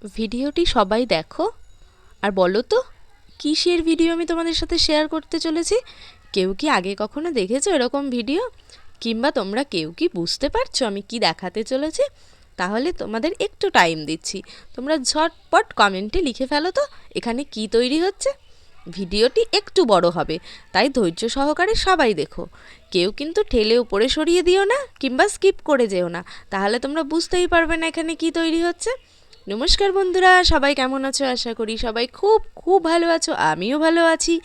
ভিডিওটি সবাই দেখো আর বলো তো কিসের ভিডিও আমি তোমাদের সাথে শেয়ার করতে চলেছি। কেউ কি আগে কখনো দেখেছো এরকম ভিডিও? কিংবা তোমরা কেউ কি বুঝতে পারছো আমি কি দেখাতে চলেছি? তাহলে তোমাদের একটু টাইম দিচ্ছি, তোমরা ঝটপট কমেন্টে লিখে ফেলো তো এখানে কি তৈরি হচ্ছে। ভিডিওটি একটু বড় হবে, তাই ধৈর্য সহকারে সবাই দেখো। কেউ কিন্তু ঠেলে উপরে সরিয়ে দিও না কিংবা স্কিপ করে যেও না, তাহলে তোমরা বুঝতেই পারবে না এখানে কি তৈরি হচ্ছে। নমস্কার বন্ধুরা, সবাই কেমন আছো? আশা করি সবাই খুব খুব ভালো আছো, আমিও ভালো আছি।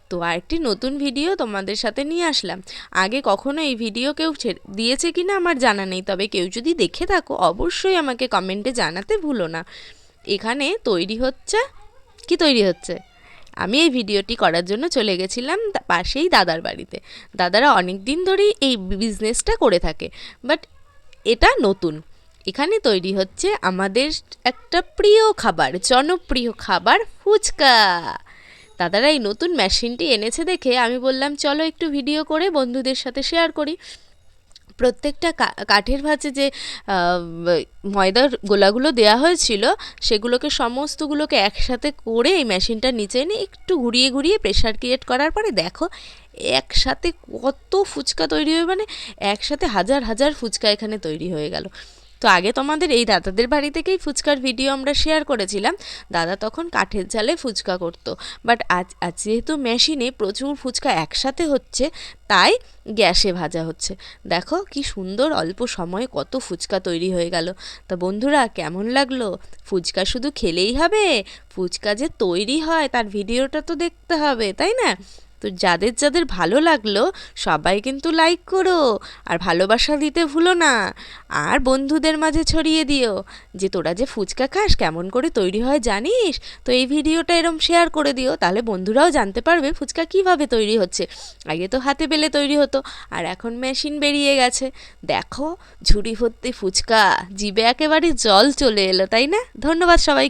তো আরেকটি নতুন ভিডিও তোমাদের সাথে নিয়ে আসলাম। আগে কখনো এই ভিডিও কেউ দিয়েছে কি না আমার জানা নেই, তবে কেউ যদি দেখে থাকো অবশ্যই আমাকে কমেন্টে জানাতে ভুলো না। এখানে তৈরি হচ্ছে, কি তৈরি হচ্ছে? আমি এই ভিডিওটি করার জন্য চলে গেছিলাম পাশেই দাদার বাড়িতে। দাদারা অনেক দিন ধরেই এই বিজনেসটা করে থাকে, বাট এটা নতুন। এখানে তৈরি হচ্ছে আমাদের একটা প্রিয় খাবার, জনপ্রিয় খাবার ফুচকা। দাদারা এই নতুন মেশিনটি এনেছে দেখে আমি বললাম চলো একটু ভিডিও করে বন্ধুদের সাথে শেয়ার করি। প্রত্যেকটা কাঠের ভাঁজে যে ময়দার গোলাগুলো দেওয়া হয়েছিল সেগুলোকে সমস্তগুলোকে একসাথে করে এই মেশিনটার নিচে এনে একটু ঘুরিয়ে ঘুরিয়ে প্রেশার ক্রিয়েট করার পরে দেখো একসাথে কত ফুচকা তৈরি হয়ে, মানে একসাথে হাজার হাজার ফুচকা এখানে তৈরি হয়ে গেল। তো আগে তোমাদের এই দাদাদের বাড়ি থেকেই ফুচকার ভিডিও আমরা শেয়ার করেছিলাম। দাদা তখন কাঠের জালে ফুচকা করতো, বাট আজ যেহেতু মেশিনে প্রচুর ফুচকা একসাথে হচ্ছে তাই গ্যাসে ভাজা হচ্ছে। দেখো কি সুন্দর অল্প সময়ে কত ফুচকা তৈরি হয়ে গেল। তা বন্ধুরা কেমন লাগলো? ফুচকা শুধু খেলেই হবে, ফুচকা যে তৈরি হয় তার ভিডিওটা তো দেখতে হবে, তাই না? তো যাদের যাদের ভালো লাগলো সবাই কিন্তু লাইক করো আর ভালোবাসা দিতে ভুলো না। আর বন্ধুদের মাঝে ছড়িয়ে দিও যে তোরা যে ফুচকা খাস কেমন করে তৈরি হয় জানিস, তো এই ভিডিওটা এরম শেয়ার করে দিও, তাহলে বন্ধুরাও জানতে পারবে ফুচকা কিভাবে তৈরি হচ্ছে। আগে তো হাতে বেলে তৈরি হতো, আর এখন মেশিন বেরিয়ে গেছে। দেখো ঝুড়ি ভর্তি ফুচকা, জিভে একেবারে জল চলে এলো, তাই না? ধন্যবাদ সবাই।